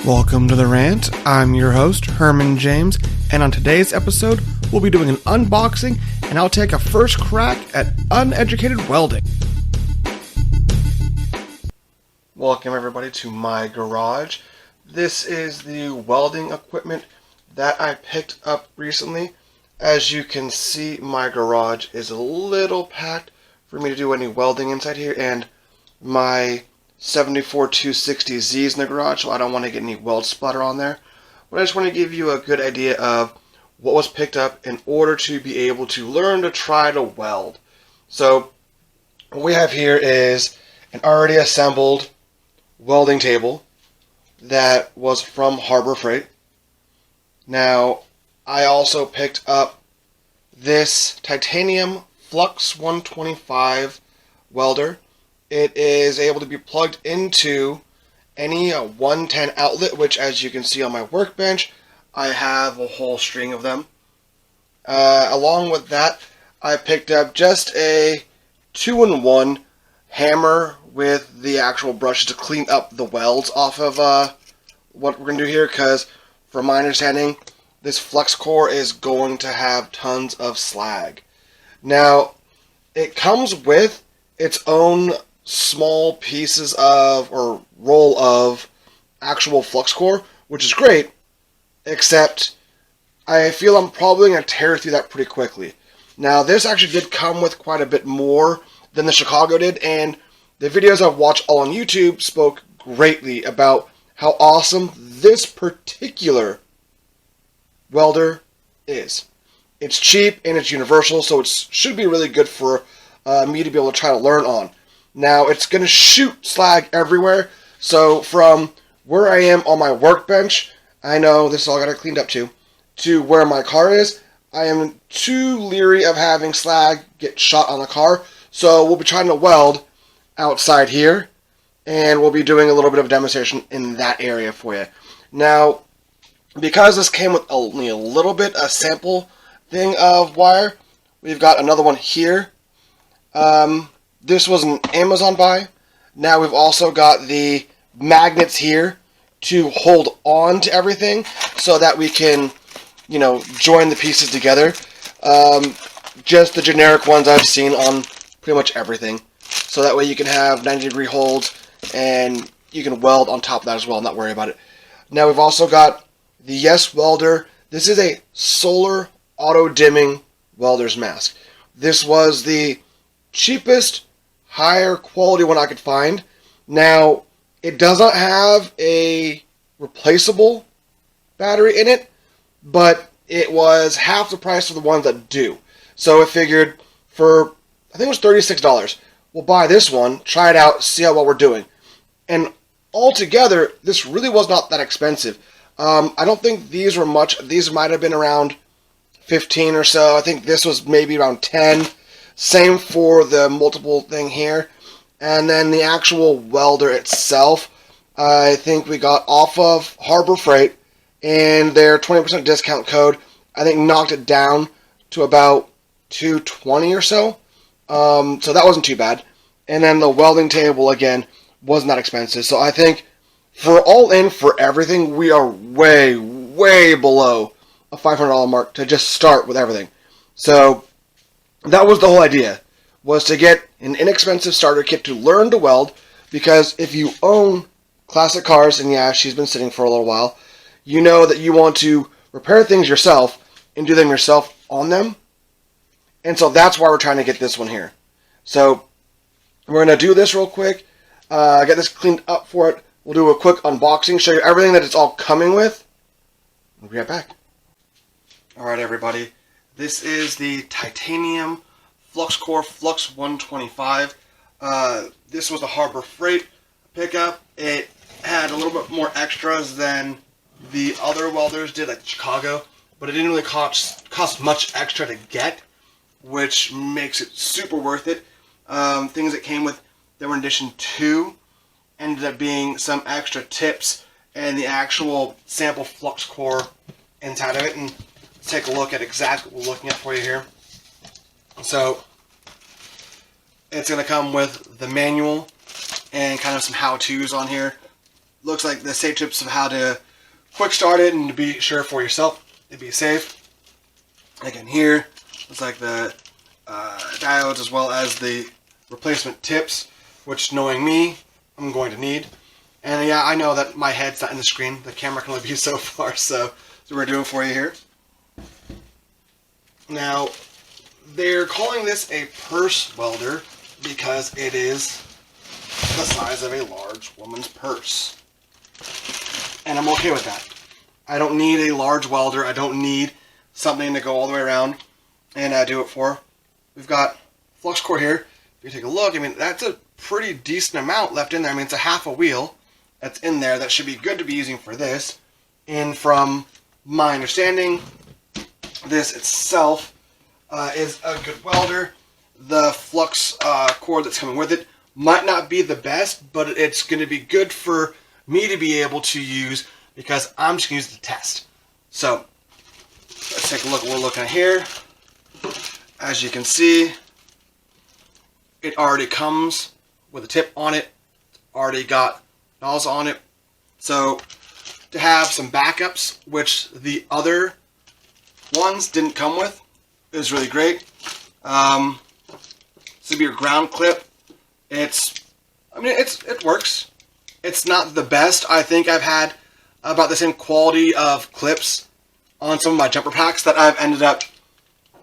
Welcome to The Rant. I'm your host, Herman James, and on today's episode, we'll be doing an unboxing, and I'll take a first crack at uneducated welding. Welcome everybody to my garage. This is the welding equipment that I picked up recently. As you can see, my garage is a little packed for me to do any welding inside here, and my 74-260Z is in the garage, so I don't want to get any weld splatter on there. But I just want to give you a good idea of what was picked up in order to be able to learn to try to weld. So what we have here is an already assembled welding table that was from Harbor Freight. Now, I also picked up this Titanium Flux 125 welder. It is able to be plugged into any 110 outlet, which, as you can see on my workbench, I have a whole string of them. Along with that, I picked up just a 2-in-1 hammer with the actual brushes to clean up the welds off of what we're going to do here, because from my understanding, this flux core is going to have tons of slag. Now, it comes with its own small pieces of, or roll of, actual flux core, which is great, except I feel I'm probably going to tear through that pretty quickly. Now, this actually did come with quite a bit more than the Chicago did, and the videos I've watched all on YouTube spoke greatly about how awesome this particular welder is. It's cheap and it's universal, so it should be really good for me to be able to try to learn on. Now, it's going to shoot slag everywhere, so from where I am on my workbench, I know this is all got to cleaned up to where my car is, I am too leery of having slag get shot on the car, so we'll be trying to weld outside here, and we'll be doing a little bit of a demonstration in that area for you. Now, because this came with only a little bit, a sample thing of wire, we've got another one here. This was an Amazon buy. Now we've also got the magnets here to hold on to everything so that we can, join the pieces together. Just the generic ones I've seen on pretty much everything. So that way you can have 90-degree holds and you can weld on top of that as well, not worry about it. Now we've also got the Yes Welder. This is a solar auto-dimming welder's mask. This was the cheapest, higher quality one I could find. Now, it does not have a replaceable battery in it, but it was half the price of the ones that do. So I figured for, I think it was $36, we'll buy this one, try it out, see how well we're doing. And altogether, this really was not that expensive. I don't think these were much. These might have been around 15 or so. I think this was maybe around 10. Same for the multiple thing here. And then the actual welder itself, I think we got off of Harbor Freight, and their 20% discount code, I think, knocked it down to about $220 or so. So that wasn't too bad. And then the welding table, again, wasn't that expensive. So I think for all in, for everything, we are way, way below a $500 mark to just start with everything. So that was the whole idea, was to get an inexpensive starter kit to learn to weld, because if you own classic cars, and yeah, she's been sitting for a little while, you know that you want to repair things yourself and do them yourself on them. And so that's why we're trying to get this one here. So we're going to do this real quick, get this cleaned up for it. We'll do a quick unboxing, show you everything that it's all coming with. We'll be right back. Alright everybody, this is the Titanium Flux Core Flux 125. This was a Harbor Freight pickup. It had a little bit more extras than the other welders did, like Chicago, but it didn't really cost much extra to get, which makes it super worth it. Things that came with, that were in addition to, ended up being some extra tips and the actual sample flux core inside of it. And let's take a look at exactly what we're looking at for you here. So it's going to come with the manual and kind of some how-tos on here. looks like the safe tips of how to quick start it and to be sure for yourself to be safe. Again, here looks like the diodes as well as the replacement tips, which, knowing me, I'm going to need. And yeah, I know that my head's not in the screen. The camera can only be so far, so we're doing for you here. Now, they're calling this a purse welder because it is the size of a large woman's purse. And I'm okay with that. I don't need a large welder. I don't need something to go all the way around and do it for. We've got flux core here. If you take a look, I mean, that's a pretty decent amount left in there. I mean, it's a half a wheel that's in there that should be good to be using for this. And from my understanding, this itself is a good welder. The flux core that's coming with it might not be the best, but it's going to be good for me to be able to use because I'm just going to use the test. So let's take a look at what we're looking at here. As you can see, it already comes with a tip on it. It's already got nozzle on it. So to have some backups, which the other ones didn't come with, is really great. This would be your ground clip. It works. It's not the best. I think I've had about the same quality of clips on some of my jumper packs that I've ended up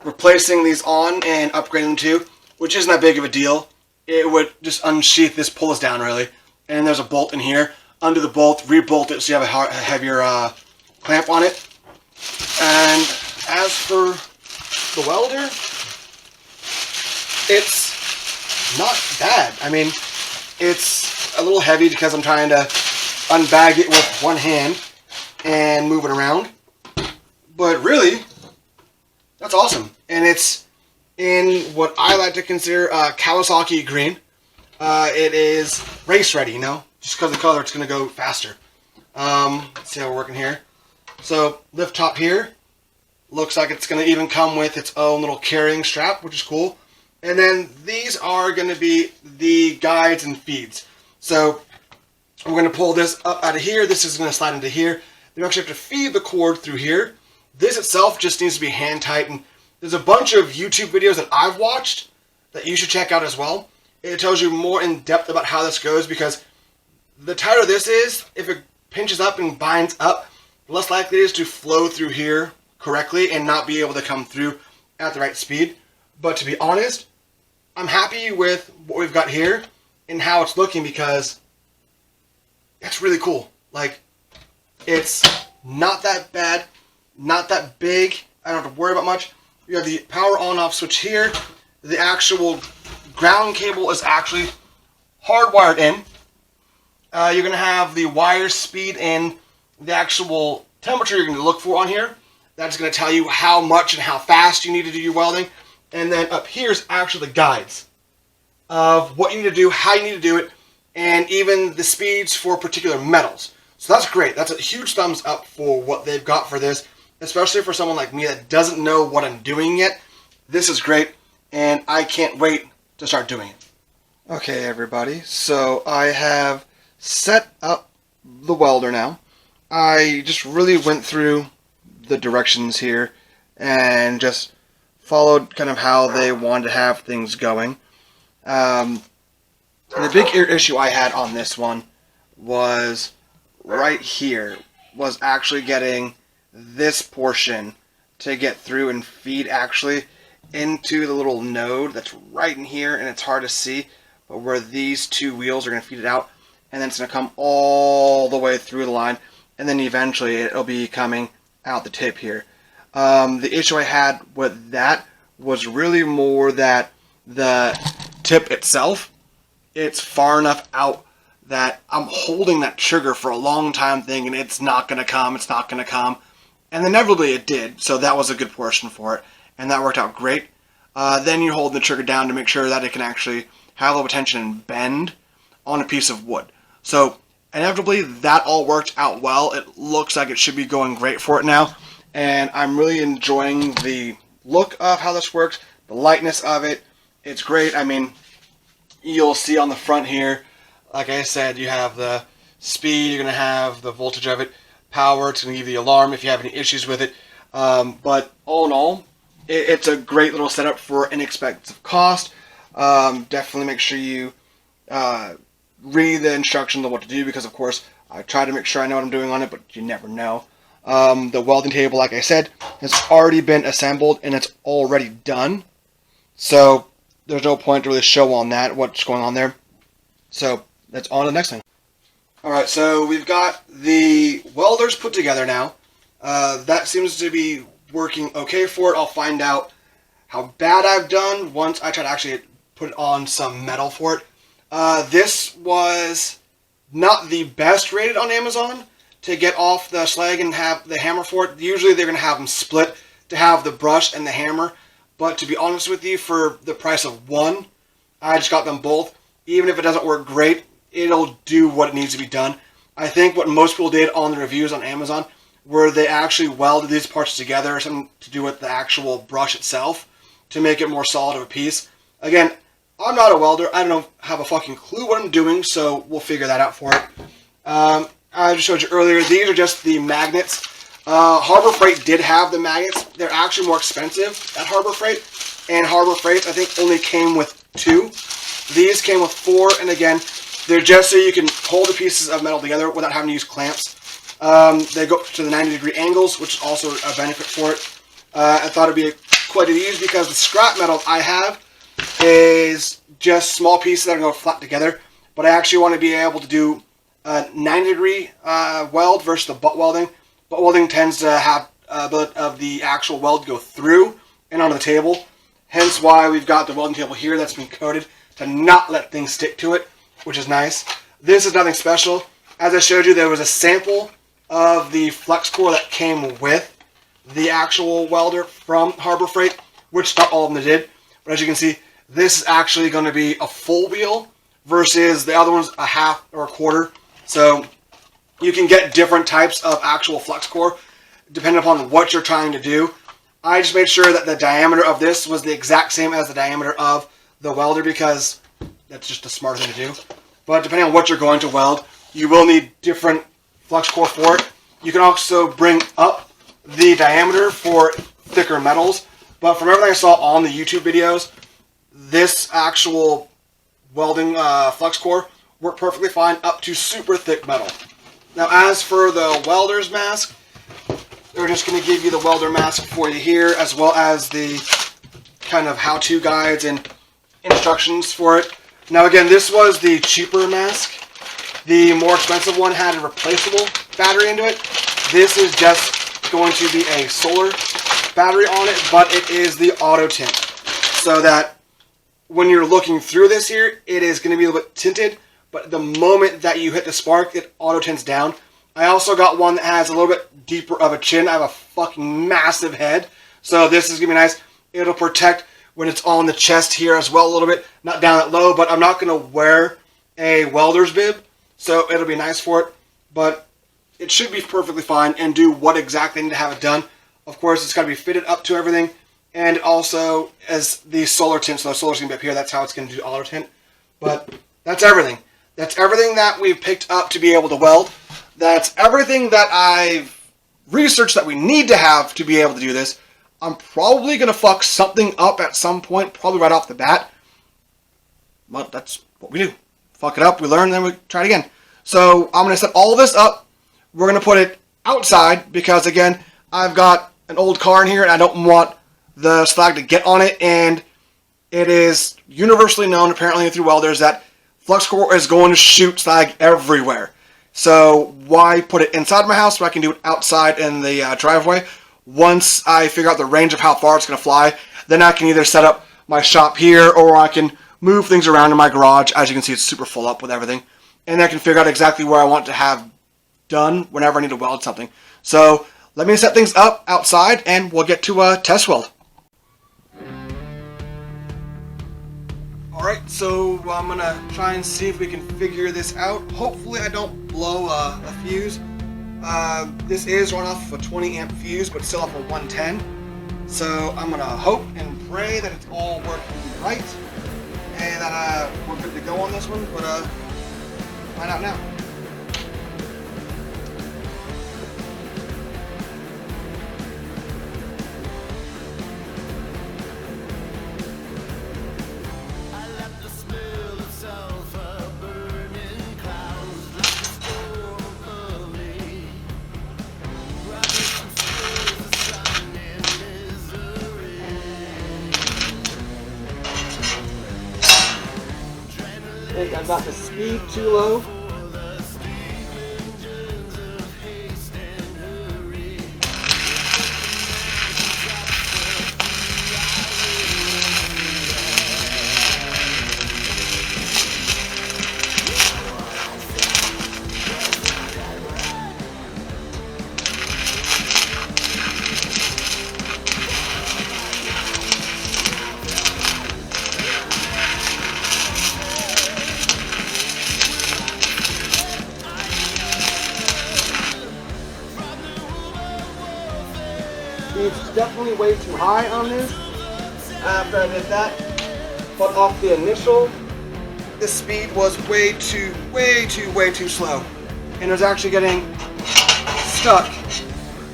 replacing these on and upgrading them to, which isn't that big of a deal. It would just unsheath this, pull this down really, and there's a bolt in here. Undo the bolt, re-bolt it so you have a heavier clamp on it. And as for the welder, it's not bad. I mean, it's a little heavy because I'm trying to unbag it with one hand and move it around. But really, that's awesome. And it's in what I like to consider Kawasaki green. It is race ready, you know? Just because of the color, it's going to go faster. Let's see how we're working here. So, lift top here. Looks like it's going to even come with its own little carrying strap, which is cool. And then these are going to be the guides and feeds. So we're going to pull this up out of here. This is going to slide into here. Then you actually have to feed the cord through here. This itself just needs to be hand tightened. There's a bunch of YouTube videos that I've watched that you should check out as well. It tells you more in depth about how this goes because the tighter this is, if it pinches up and binds up, the less likely it is to flow through here correctly and not be able to come through at the right speed. But to be honest, I'm happy with what we've got here and how it's looking because it's really cool. Like, it's not that bad, not that big. I don't have to worry about much. You have the power on-off switch here. The actual ground cable is actually hardwired in. You're going to have the wire speed and the actual temperature you're going to look for on here. That's going to tell you how much and how fast you need to do your welding. And then up here is actually the guides of what you need to do, how you need to do it, and even the speeds for particular metals. So that's great. That's a huge thumbs up for what they've got for this, especially for someone like me that doesn't know what I'm doing yet. This is great, and I can't wait to start doing it. Okay, everybody. So I have set up the welder now. I just really went through the directions here and just followed kind of how they wanted to have things going. The big issue I had on this one was right here, was actually getting this portion to get through and feed actually into the little node that's right in here, and it's hard to see, but where these two wheels are going to feed it out, and then it's going to come all the way through the line, and then eventually it'll be coming out the tip here. The issue I had with that was really more that the tip itself, it's far enough out that I'm holding that trigger for a long time thinking it's not going to come, it's not going to come. And inevitably it did, so that was a good portion for it. And that worked out great. Then you hold the trigger down to make sure that it can actually have a little tension and bend on a piece of wood. So inevitably that all worked out well. It looks like it should be going great for it now. And I'm really enjoying the look of how this works, the lightness of it. It's great. I mean, you'll see on the front here, like I said, you have the speed, you're going to have the voltage of it, power to give you the alarm if you have any issues with it. But all in all, it's a great little setup for inexpensive cost. Definitely make sure you read the instructions on what to do, because of course I try to make sure I know what I'm doing on it, but you never know. The welding table, like I said, has already been assembled and it's already done. So there's no point to really show on that what's going on there. So that's on to the next thing. Alright, so we've got the welders put together now. That seems to be working okay for it. I'll find out how bad I've done once I try to actually put on some metal for it. This was not the best rated on Amazon to get off the slag and have the hammer for it. Usually they're going to have them split to have the brush and the hammer. But to be honest with you, for the price of one, I just got them both. Even if it doesn't work great, it'll do what it needs to be done. I think what most people did on the reviews on Amazon were they actually welded these parts together, or something to do with the actual brush itself, to make it more solid of a piece. Again, I'm not a welder. I don't have a fucking clue what I'm doing, so we'll figure that out for it. I just showed you earlier, these are just the magnets. Harbor Freight did have the magnets. They're actually more expensive at Harbor Freight. And Harbor Freight, I think, only came with 2. These came with 4. And again, they're just so you can hold the pieces of metal together without having to use clamps. They go to the 90-degree angles, which is also a benefit for it. I thought it would be quite an ease because the scrap metal I have is just small pieces that are going to flat together. But I actually want to be able to do a 90-degree weld versus the butt welding. Butt welding tends to have a bit of the actual weld go through and onto the table. Hence why we've got the welding table here that's been coated to not let things stick to it, which is nice. This is nothing special. As I showed you, there was a sample of the flex core that came with the actual welder from Harbor Freight, which not all of them did. But as you can see, this is actually going to be a full wheel versus the other one's a half or a quarter. So you can get different types of actual flex core depending upon what you're trying to do. I just made sure that the diameter of this was the exact same as the diameter of the welder, because that's just the smart thing to do. But depending on what you're going to weld, you will need different flux core for it. You can also bring up the diameter for thicker metals. But from everything I saw on the YouTube videos, this actual welding flux core worked perfectly fine up to super thick metal. Now, as for the welder's mask, we're just going to give you the welder mask for you here, as well as the kind of how-to guides and instructions for it. Now, again, this was the cheaper mask. The more expensive one had a replaceable battery into it. This is just going to be a solar battery on it, but it is the auto tint. So that when you're looking through this here, it is going to be a little bit tinted. But the moment that you hit the spark, it auto tints down. I also got one that has a little bit deeper of a chin. I have a fucking massive head. So this is going to be nice. It'll protect when it's on the chest here as well a little bit. Not down that low, but I'm not going to wear a welder's bib. So it'll be nice for it. But it should be perfectly fine and do what exactly I need to have it done. Of course, it's got to be fitted up to everything. And also, as the solar tint, so the solar's going to be up here. That's how it's going to do auto tint. But that's everything. That's everything that we've picked up to be able to weld. That's everything that I've researched that we need to have to be able to do this. I'm probably going to fuck something up at some point, probably right off the bat. But that's what we do. Fuck it up, we learn, then we try it again. So I'm going to set all this up. We're going to put it outside because, again, I've got an old car in here and I don't want the slag to get on it. And it is universally known, apparently through welders, that flux core is going to shoot slag everywhere. So why put it inside my house when I can do it outside in the driveway? Once I figure out the range of how far it's going to fly, then I can either set up my shop here or I can move things around in my garage. As you can see, it's super full up with everything. And I can figure out exactly where I want to have done whenever I need to weld something. So let me set things up outside and we'll get to a test weld. Alright, so I'm going to try and see if we can figure this out. Hopefully I don't blow a fuse. This is run off of a 20 amp fuse, but still off a 110. So I'm going to hope and pray that it's all working right. And that we're good to go on this one, but find out now. think I got the speed too low. It's definitely way too high on this. After I did that, but off the initial, the speed was way too slow. And it was actually getting stuck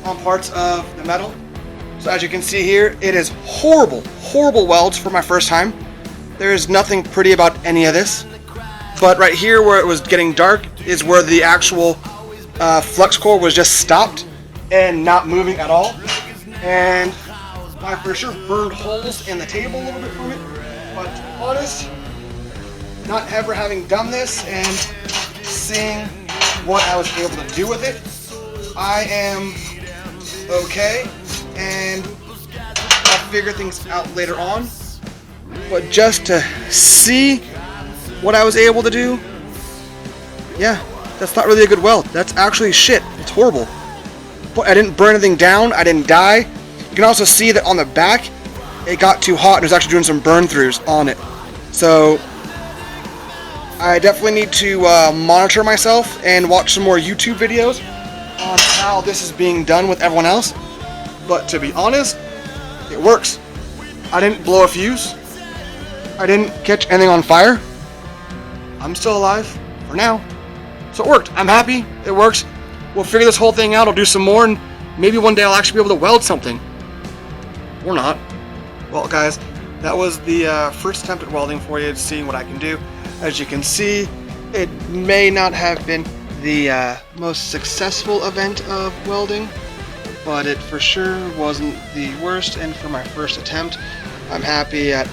on parts of the metal. So as you can see here, it is horrible welds for my first time. There is nothing pretty about any of this. But right here where it was getting dark is where the actual flux core was just stopped and not moving at all. And I for sure burned holes in the table a little bit from it. But to be honest, not ever having done this and seeing what I was able to do with it, I am okay, and I'll figure things out later on. But just to see what I was able to do, yeah, that's not really a good weld. That's actually shit. It's horrible. But I didn't burn anything down. I didn't die. You can also see that on the back, it got too hot and it was actually doing some burn throughs on it. So I definitely need to monitor myself and watch some more YouTube videos on how this is being done with everyone else. But to be honest, it works. I didn't blow a fuse. I didn't catch anything on fire. I'm still alive for now. So it worked. I'm happy. It works. We'll figure this whole thing out. I'll do some more, and maybe one day I'll actually be able to weld something. Or not. Well, guys, that was the first attempt at welding for you, seeing what I can do. As you can see, it may not have been the most successful event of welding, but it for sure wasn't the worst, and for my first attempt, I'm happy at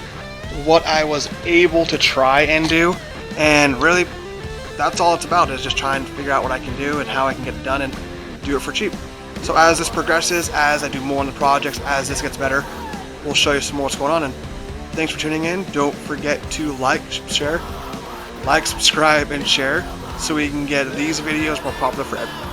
what I was able to try and do, and really, that's all it's about, is just trying to figure out what I can do and how I can get it done and do it for cheap. So as this progresses, as I do more on the projects, as this gets better, we'll show you some more what's going on. And thanks for tuning in. Don't forget to like, subscribe, and share, so we can get these videos more popular for everyone.